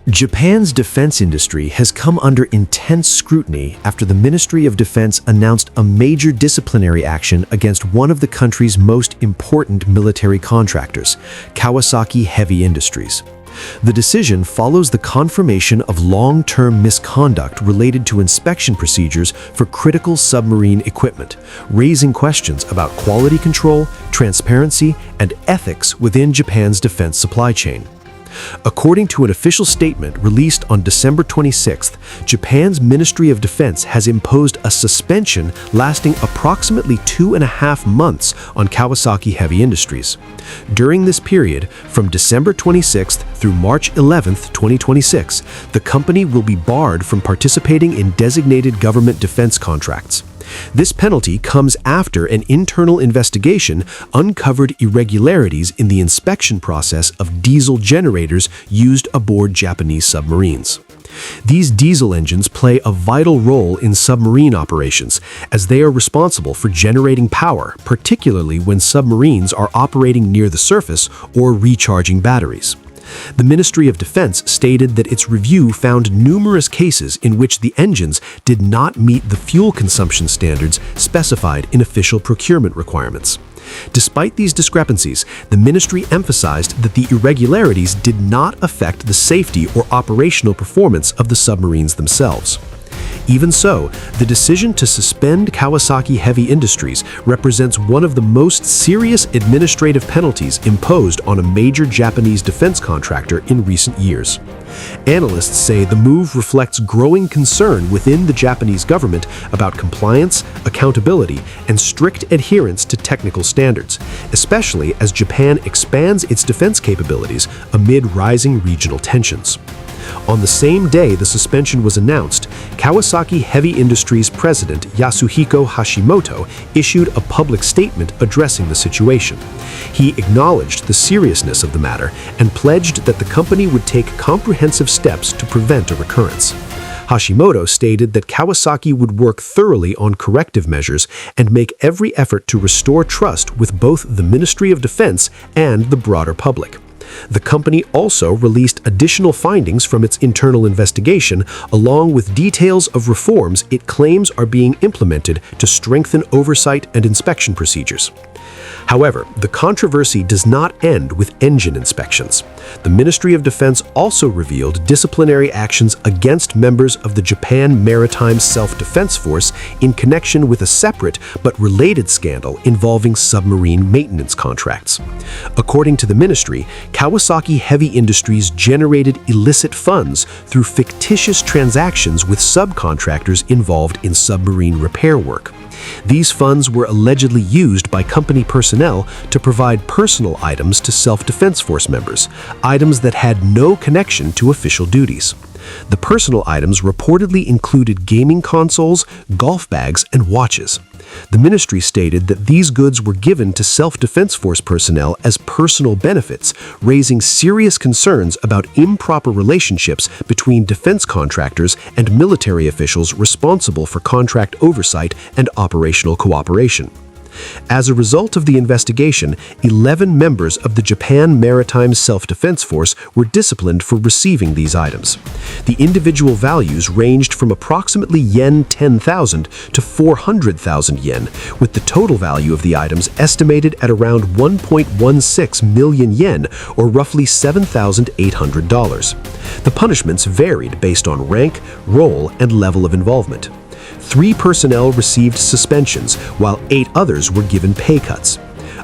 Japan's defense industry has come under intense scrutiny after the Ministry of Defense announced a major disciplinary action against one of the country's most important military contractors, Kawasaki Heavy Industries. The decision follows the confirmation of long-term misconduct related to inspection procedures for critical submarine equipment, raising questions about quality control, transparency, and ethics within Japan's defense supply chain. According to an official statement released on December 26th, Japan's Ministry of Defense has imposed a suspension lasting approximately 2.5 months on Kawasaki Heavy Industries. During this period, from December 26th through March 11th, 2026, the company will be barred from participating in designated government defense contracts. This penalty comes after an internal investigation uncovered irregularities in the inspection process of diesel generators used aboard Japanese submarines. These diesel engines play a vital role in submarine operations, as they are responsible for generating power, particularly when submarines are operating near the surface or recharging batteries. The Ministry of Defense stated that its review found numerous cases in which the engines did not meet the fuel consumption standards specified in official procurement requirements. Despite these discrepancies, the ministry emphasized that the irregularities did not affect the safety or operational performance of the submarines themselves. Even so, the decision to suspend Kawasaki Heavy Industries represents one of the most serious administrative penalties imposed on a major Japanese defense contractor in recent years. Analysts say the move reflects growing concern within the Japanese government about compliance, accountability, and strict adherence to technical standards, especially as Japan expands its defense capabilities amid rising regional tensions. On the same day the suspension was announced, Kawasaki Heavy Industries President Yasuhiko Hashimoto issued a public statement addressing the situation. He acknowledged the seriousness of the matter and pledged that the company would take comprehensive steps to prevent a recurrence. Hashimoto stated that Kawasaki would work thoroughly on corrective measures and make every effort to restore trust with both the Ministry of Defense and the broader public. The company also released additional findings from its internal investigation, along with details of reforms it claims are being implemented to strengthen oversight and inspection procedures. However, the controversy does not end with engine inspections. The Ministry of Defense also revealed disciplinary actions against members of the Japan Maritime Self-Defense Force in connection with a separate but related scandal involving submarine maintenance contracts. According to the ministry, Kawasaki Heavy Industries generated illicit funds through fictitious transactions with subcontractors involved in submarine repair work. These funds were allegedly used by company personnel to provide personal items to Self-Defense Force members, items that had no connection to official duties. The personal items reportedly included gaming consoles, golf bags, and watches. The ministry stated that these goods were given to Self-Defense Force personnel as personal benefits, raising serious concerns about improper relationships between defense contractors and military officials responsible for contract oversight and operational cooperation. As a result of the investigation, 11 members of the Japan Maritime Self-Defense Force were disciplined for receiving these items. The individual values ranged from approximately yen 10,000 to 400,000 yen, with the total value of the items estimated at around 1.16 million yen, or roughly $7,800. The punishments varied based on rank, role, and level of involvement. 3 personnel received suspensions, while 8 others were given pay cuts.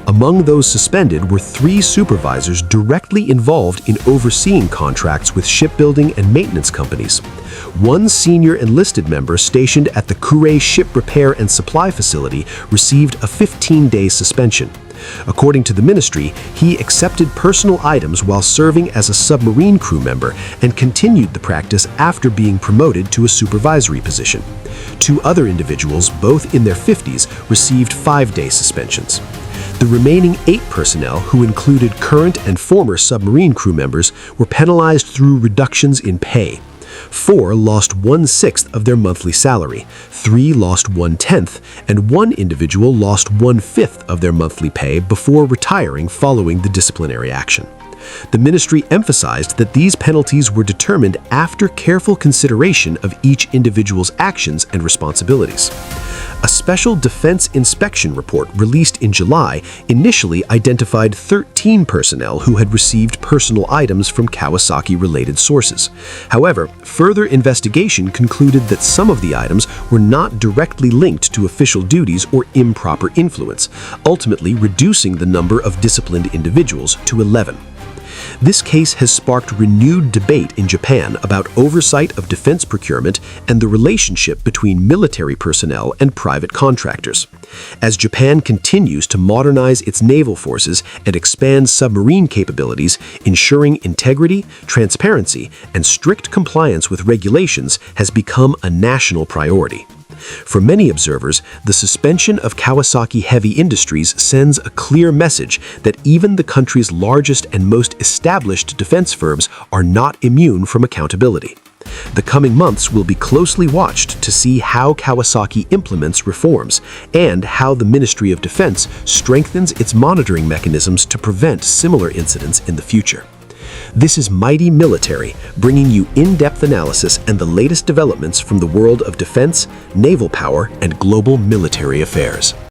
Among those suspended were 3 supervisors directly involved in overseeing contracts with shipbuilding and maintenance companies. 1 senior enlisted member stationed at the Kure Ship Repair and Supply Facility received a 15-day suspension. According to the ministry, he accepted personal items while serving as a submarine crew member and continued the practice after being promoted to a supervisory position. 2 other individuals, both in their 50s, received 5-day suspensions. The remaining 8 personnel, who included current and former submarine crew members, were penalized through reductions in pay. 4 lost 1/6 of their monthly salary, 3 lost 1/10, and 1 individual lost 1/5 of their monthly pay before retiring following the disciplinary action. The ministry emphasized that these penalties were determined after careful consideration of each individual's actions and responsibilities. A special defense inspection report released in July initially identified 13 personnel who had received personal items from Kawasaki-related sources. However, further investigation concluded that some of the items were not directly linked to official duties or improper influence, ultimately reducing the number of disciplined individuals to 11. This case has sparked renewed debate in Japan about oversight of defense procurement and the relationship between military personnel and private contractors. As Japan continues to modernize its naval forces and expand submarine capabilities, ensuring integrity, transparency, and strict compliance with regulations has become a national priority. For many observers, the suspension of Kawasaki Heavy Industries sends a clear message that even the country's largest and most established defense firms are not immune from accountability. The coming months will be closely watched to see how Kawasaki implements reforms and how the Ministry of Defense strengthens its monitoring mechanisms to prevent similar incidents in the future. This is Mighty Military, bringing you in-depth analysis and the latest developments from the world of defense, naval power, and global military affairs.